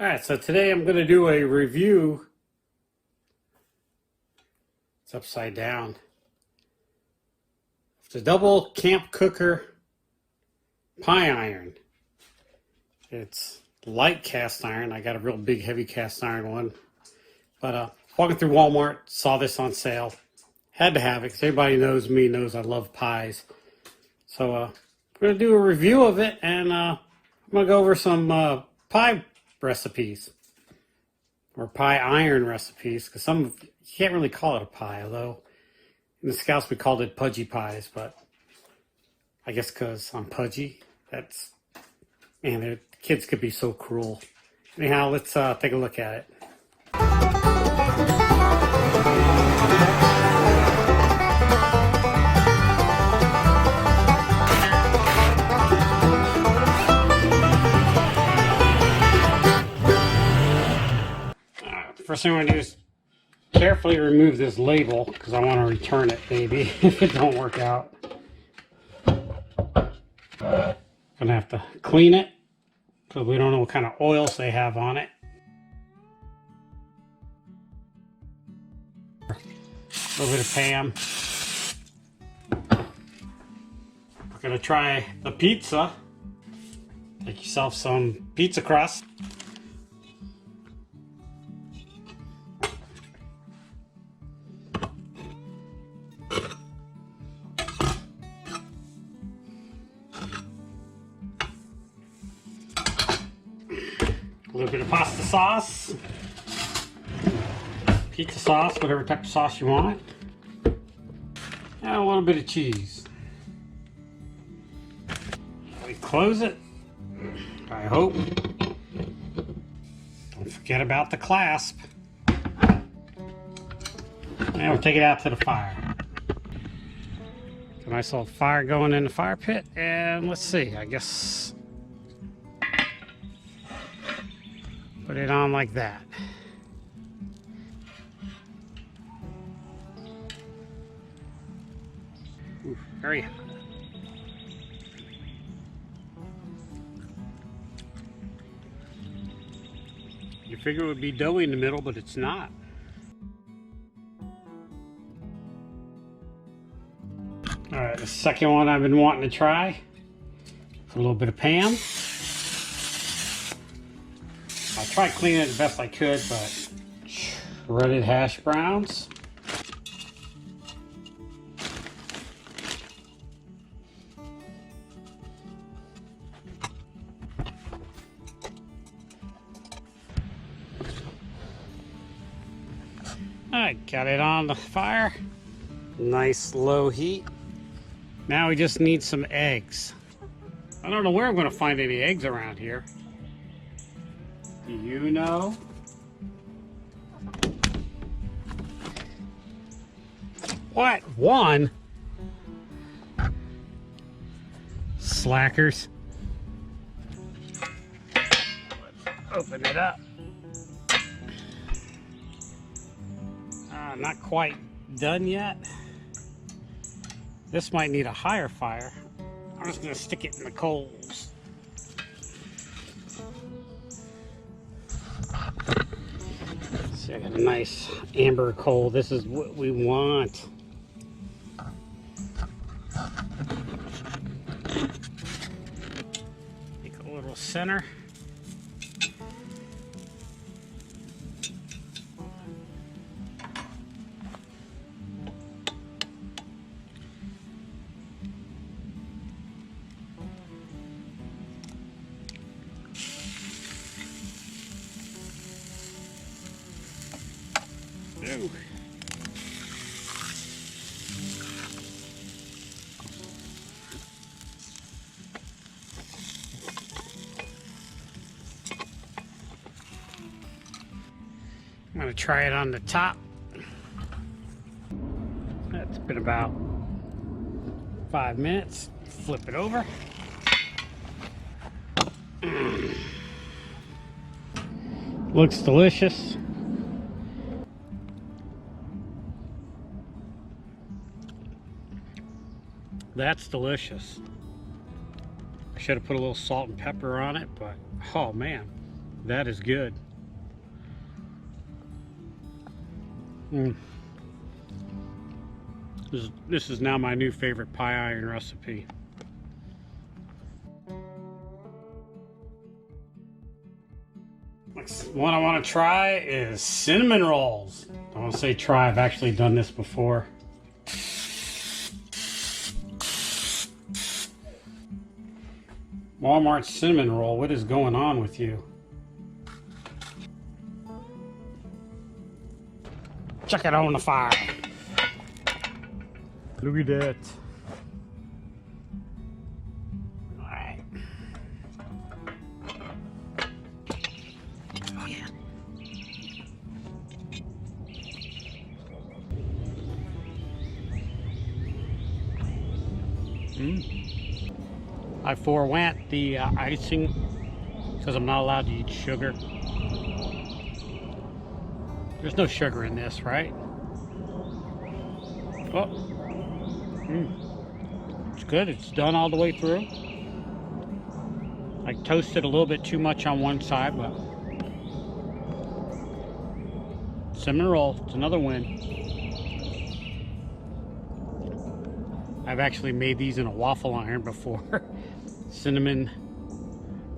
Alright, so today I'm going to do a review. It's upside down. It's a double camp cooker pie iron. It's light cast iron. I got a real big heavy cast iron one. But walking through Walmart, saw this on sale. Had to have it because everybody knows me, knows I love pies. So I'm going to do a review of it, and I'm going to go over some pie recipes. Or pie iron recipes, because you can't really call it a pie, although in the Scouts we called it pudgy pies, but I guess because I'm pudgy, man, the kids could be so cruel. Anyhow, let's take a look at it. First thing I'm going to do is carefully remove this label because I want to return it, maybe, if it don't work out. Gonna have to clean it because we don't know what kind of oils they have on it. A little bit of Pam. We're gonna try the pizza. Make yourself some pizza crust. A little bit of pasta sauce, pizza sauce, whatever type of sauce you want, and a little bit of cheese. We close it, I hope. Don't forget about the clasp. And we'll take it out to the fire. Got a nice little fire going in the fire pit, and let's see, I guess put it on like that. Ooh, very hot. You figure it would be doughy in the middle, but it's not. Alright, the second one I've been wanting to try. Put a little bit of Pam. I tried cleaning it the best I could, but shredded hash browns. I got it on the fire. Nice low heat. Now we just need some eggs. I don't know where I'm going to find any eggs around here. Do you know? What? One? Slackers. Let's open it up. Not quite done yet. This might need a higher fire. I'm just going to stick it in the coals. See, I got a nice amber coal. This is what we want. Make a little center. Ooh. I'm going to try it on the top. That's been about 5 minutes. Flip it over. Looks delicious. That's delicious. I should have put a little salt and pepper on it, but oh man, That is good. Mm. This is now my new favorite pie iron recipe. One I want to try is cinnamon rolls. I want to say try, I've actually done this before. Walmart cinnamon roll, what is going on with you? Chuck it on the fire. Look at that. All right. Oh yeah. I forewent the icing because I'm not allowed to eat sugar. There's no sugar in this, right? Oh. It's good. It's done all the way through. I toasted a little bit too much on one side, but cinnamon roll, it's another win. I've actually made these in a waffle iron before. Cinnamon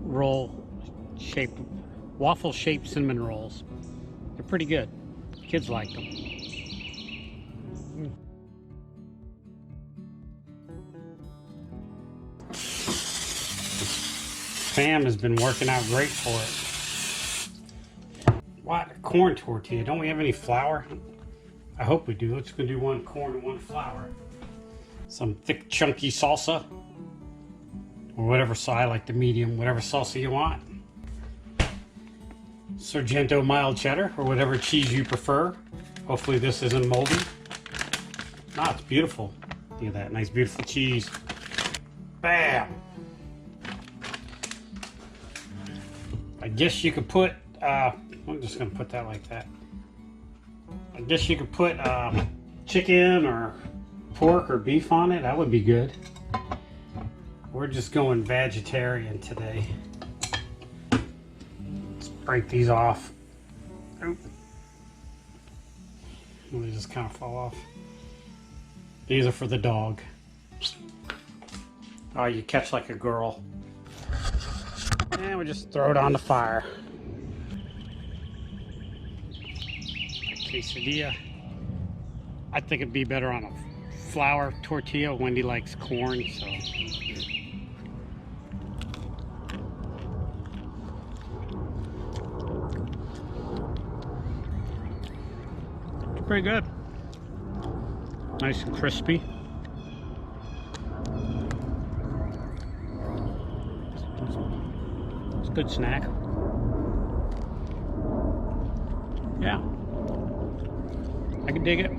roll shaped, waffle shaped cinnamon rolls. They're pretty good. Kids like them. Sam has been working out great for it. What? A corn tortilla? Don't we have any flour? I hope we do. Let's go do one corn and one flour. Some thick, chunky salsa. Or whatever sauce. I like the medium. Whatever salsa you want. Sargento mild cheddar or whatever cheese you prefer. Hopefully this isn't moldy. Ah, it's beautiful. Look at that. Nice, beautiful cheese. Bam! I guess you could put, I'm just going to put that like that. I guess you could put chicken or pork or beef on it. That would be good. We're just going vegetarian today. Let's break these off. Oop. They just kind of fall off. These are for the dog. Oh, you catch like a girl. And we just throw it on the fire. Quesadilla. I think it'd be better on a flour tortilla. Wendy likes corn, so. It's pretty good. Nice and crispy. Good snack. Yeah, I can dig it.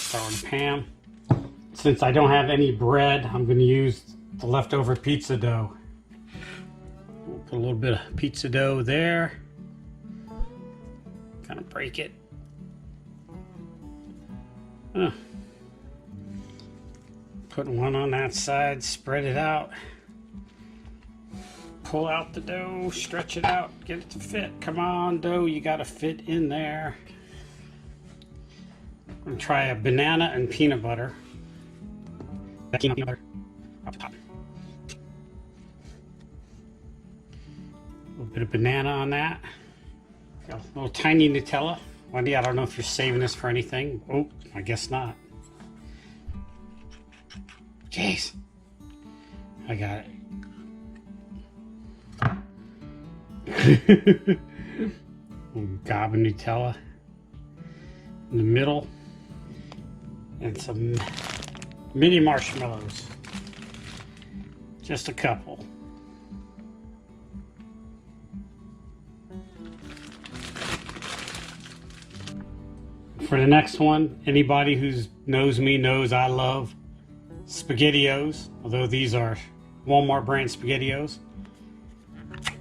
Throw in the pan. Since I don't have any bread, I'm going to use the leftover pizza dough. Put a little bit of pizza dough there. Kind of break it. Put one on that side, spread it out, pull out the dough, stretch it out, get it to fit. Come on, dough, you gotta fit in there. I'm gonna try a banana and peanut butter. Peanut butter up top. A little bit of banana on that. Got a little tiny Nutella. Wendy, I don't know if you're saving this for anything. Oh, I guess not. Jeez. I got it. Gob of Nutella in the middle. And some mini marshmallows. Just a couple. For the next one, anybody who knows me knows I love SpaghettiOs, although these are Walmart brand SpaghettiOs.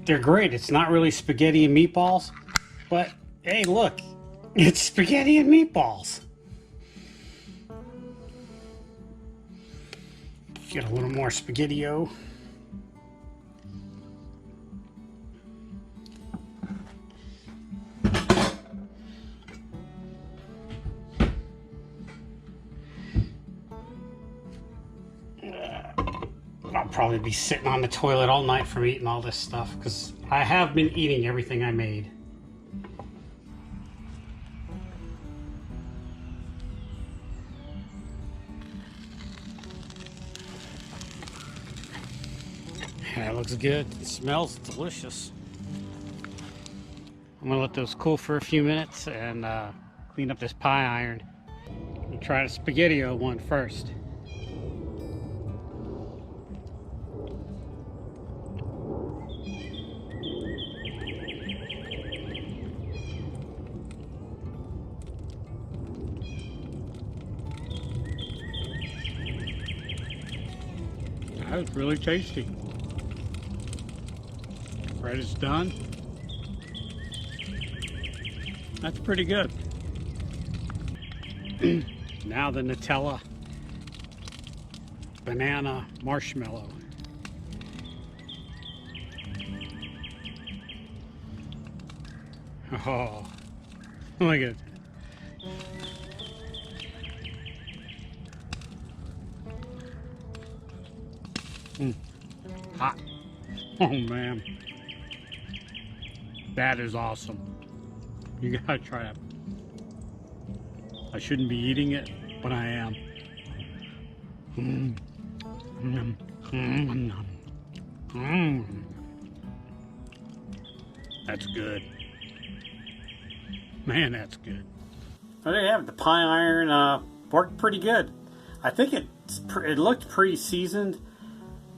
They're great. It's not really spaghetti and meatballs, but hey, look, it's spaghetti and meatballs. Get a little more SpaghettiO. I'll probably be sitting on the toilet all night from eating all this stuff because I have been eating everything I made. That looks good. It smells delicious. I'm gonna let those cool for a few minutes and clean up this pie iron. I'll try the SpaghettiO one first. That was really tasty. Bread is done. That's pretty good. Now the Nutella banana marshmallow. Oh, look at it. Hot. Oh man. That is awesome. You gotta try it. I shouldn't be eating it, but I am. That's good. Man, that's good. So there you have it. The pie iron worked pretty good. I think it looked pretty seasoned,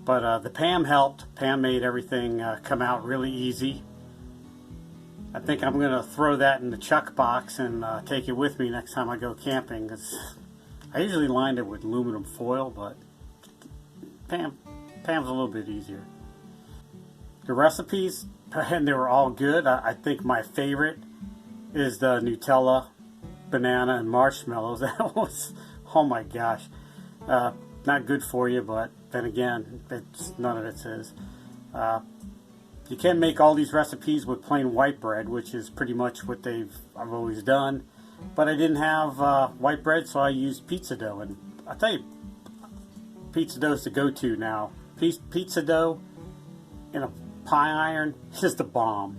but the Pam helped. Pam made everything come out really easy. I think I'm going to throw that in the chuck box and take it with me next time I go camping. I usually lined it with aluminum foil, but Pam's a little bit easier. The recipes, and they were all good. I think my favorite is the Nutella, banana, and marshmallows. That was, oh my gosh. Not good for you, but then again, none of it is. You can make all these recipes with plain white bread, which is pretty much what I've always done. But I didn't have white bread, so I used pizza dough. And I'll tell you, pizza dough is the go-to now. Pizza dough in a pie iron is just a bomb.